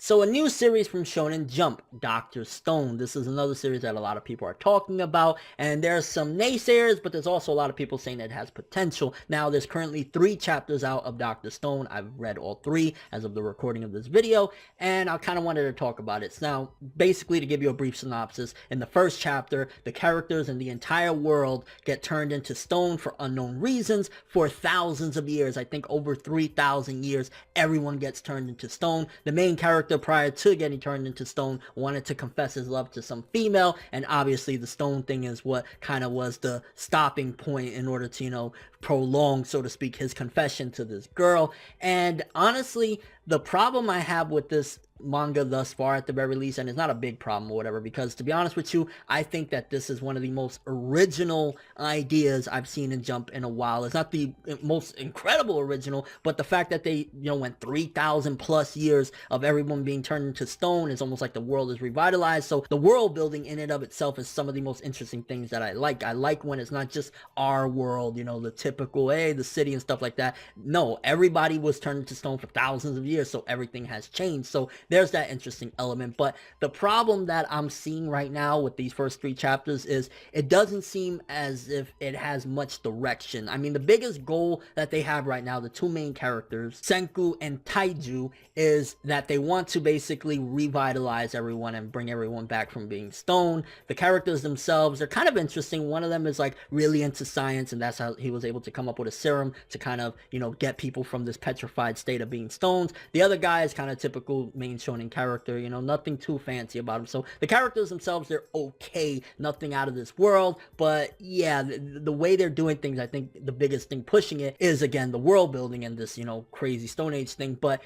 So a new series from Shonen Jump, Dr. Stone. This is another series that a lot of people are talking about, and there's some naysayers, but there's also a lot of people saying that it has potential. Now, there's currently 3 chapters out of Dr. Stone. I've read all 3 as of the recording of this video, and I kind of wanted to talk about it. Now, basically, to give you a brief synopsis, in the first chapter, the characters and the entire world get turned into stone for unknown reasons for thousands of years. I think over 3,000 years, everyone gets turned into stone. The main character prior to getting turned into stone wanted to confess his love to some female, and obviously the stone thing is what kind of was the stopping point in order to, prolong, so to speak, his confession to this girl. And honestly, the problem I have with this manga thus far, at the very least, and it's not a big problem or whatever, because to be honest with you, I think that this is one of the most original ideas I've seen in Jump in a while. It's not the most incredible original, but the fact that they, went 3,000 plus years of everyone being turned into stone, is almost like the world is revitalized. So the world building in and of itself is some of the most interesting things that I like. I like when it's not just our world, the typical, hey, the city and stuff like that. No, everybody was turned into stone for thousands of years, so everything has changed. So there's that interesting element. But the problem that I'm seeing right now with these first 3 chapters is it doesn't seem as if it has much direction. I mean, the biggest goal that they have right now, the 2 main characters, Senku and Taiju, is that they want to basically revitalize everyone and bring everyone back from being stone. The characters themselves are kind of interesting. One of them is like really into science, and that's how he was able to come up with a serum to kind of, get people from this petrified state of being stones. The other guy is kind of typical main shonen character, nothing too fancy about him. So the characters themselves, they're okay, nothing out of this world. But yeah, the way they're doing things, I think the biggest thing pushing it is, again, the world building and this, crazy Stone Age thing. But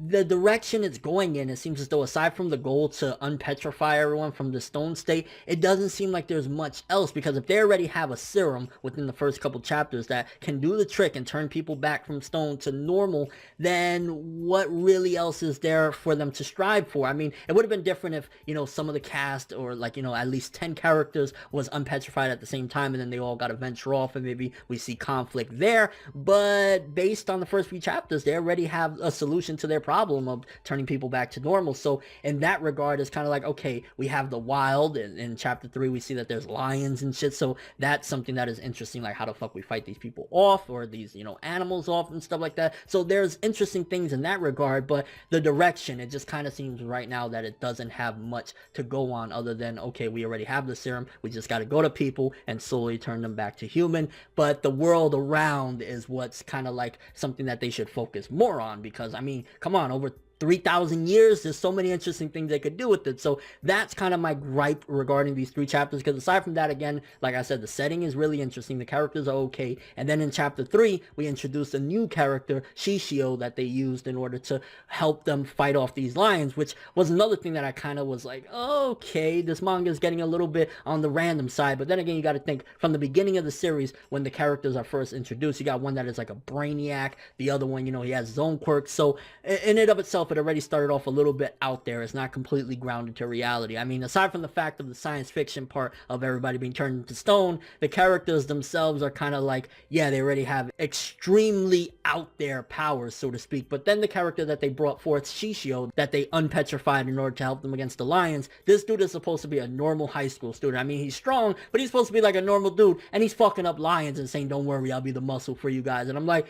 the direction it's going in, it seems as though, aside from the goal to unpetrify everyone from the stone state, it doesn't seem like there's much else, because if they already have a serum within the first couple chapters that can do the trick and turn people back from stone to normal, then what really else is there for them to strive for? I mean, it would have been different if, some of the cast, or like, at least 10 characters was unpetrified at the same time, and then they all got to venture off, and maybe we see conflict there. But based on the first few chapters, they already have a solution to their problem of turning people back to normal. So in that regard, it's kind of like, okay, we have the wild, and in chapter 3 we see that there's lions and shit, so that's something that is interesting, like how the fuck we fight these people off, or these, animals off and stuff like that. So there's interesting things in that regard, but the direction, it just kind of seems right now that it doesn't have much to go on, other than, okay, we already have the serum, we just got to go to people and slowly turn them back to human. But the world around is what's kind of like something that they should focus more on, because I mean, come on, over 3,000 years, there's so many interesting things they could do with it. So that's kind of my gripe regarding these 3 chapters, because aside from that, again, like I said, the setting is really interesting, the characters are okay, and then in chapter 3 we introduced a new character, Shishio, that they used in order to help them fight off these lions, which was another thing that I kind of was like, okay, this manga is getting a little bit on the random side. But then again, you got to think, from the beginning of the series, when the characters are first introduced, you got one that is like a brainiac, the other one, he has his own quirks. So in and of itself, it already started off a little bit out there. It's not completely grounded to reality. I mean, aside from the fact of the science fiction part of everybody being turned into stone, the characters themselves are kind of like, yeah, they already have extremely out there powers, so to speak. But then the character that they brought forth, Shishio, that they unpetrified in order to help them against the lions, this dude is supposed to be a normal high school student. I mean, he's strong, but he's supposed to be like a normal dude, and he's fucking up lions and saying, don't worry, I'll be the muscle for you guys. And I'm like,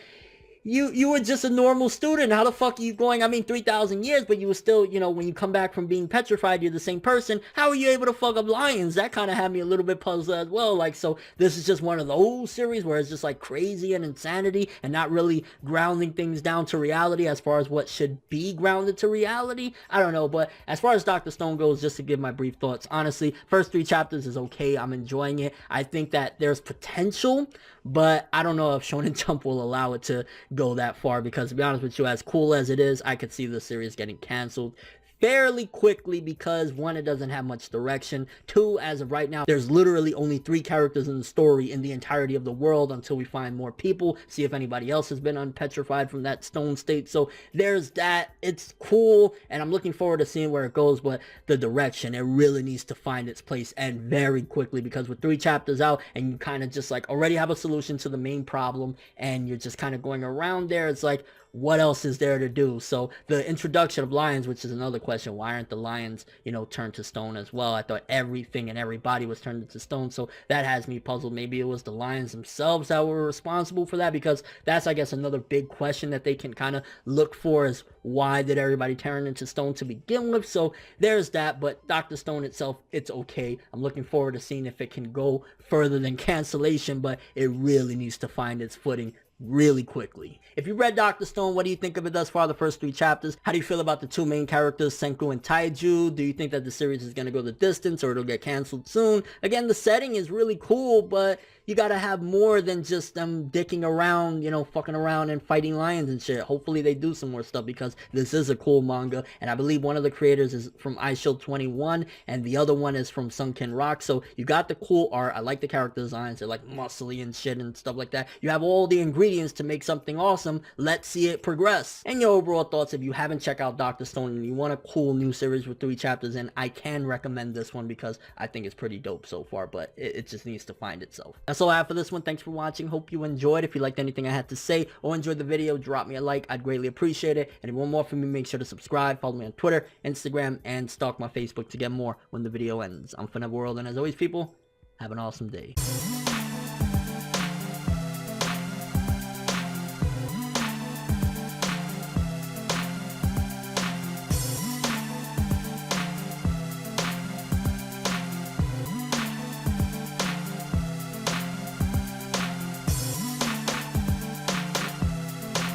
you were just a normal student. How the fuck are you going? I mean, 3,000 years, but you were still, when you come back from being petrified, you're the same person. How are you able to fuck up lions? That kind of had me a little bit puzzled as well. Like, so this is just one of those series where it's just like crazy and insanity and not really grounding things down to reality as far as what should be grounded to reality. I don't know, but as far as Dr. Stone goes, just to give my brief thoughts, honestly, first 3 chapters is okay. I'm enjoying it. I think that there's potential, but I don't know if Shonen Jump will allow it to go that far, because to be honest with you, as cool as it is, I could see the series getting canceled fairly quickly, because 1, it doesn't have much direction. 2, as of right now, there's literally only 3 characters in the story in the entirety of the world until we find more people, see if anybody else has been unpetrified from that stone state. So there's that. It's cool, and I'm looking forward to seeing where it goes, but the direction, it really needs to find its place, and very quickly, because with 3 chapters out and you kind of just like already have a solution to the main problem and you're just kind of going around there, it's like, what else is there to do? So the introduction of lions, which is another question, why aren't the lions, you know, turned to stone as well? I thought everything and everybody was turned into stone, so that has me puzzled. Maybe it was the lions themselves that were responsible for that, because that's, I guess, another big question that they can kind of look for, is why did everybody turn into stone to begin with? So there's that. But Dr. Stone itself, it's okay. I'm looking forward to seeing if it can go further than cancellation, but it really needs to find its footing really quickly. If you read Dr. Stone, what do you think of it thus far, the first 3 chapters? How do you feel about the 2 main characters, Senku and Taiju? Do you think that the series is going to go the distance, or it'll get canceled soon? Again, the setting is really cool, but you gotta have more than just them dicking around, you know, fucking around and fighting lions and shit. Hopefully they do some more stuff, because this is a cool manga, and I believe one of the creators is from iShield 21, and the other one is from Sunken Rock. So you got the cool art. I like the character designs. They're like muscly and shit and stuff like that. You have all the ingredients to make something awesome. Let's see it progress. And your overall thoughts, if you haven't checked out Dr. Stone and you want a cool new series with 3 chapters in, I can recommend this one, because I think it's pretty dope so far, but it just needs to find itself. That's all I have for this one. Thanks for watching. Hope you enjoyed. If you liked anything I had to say or enjoyed the video, drop me a like. I'd greatly appreciate it. And if you want more from me, make sure to subscribe, follow me on Twitter, Instagram, and stalk my Facebook to get more when the video ends. I'm ForneverWorld, and as always, people, have an awesome day.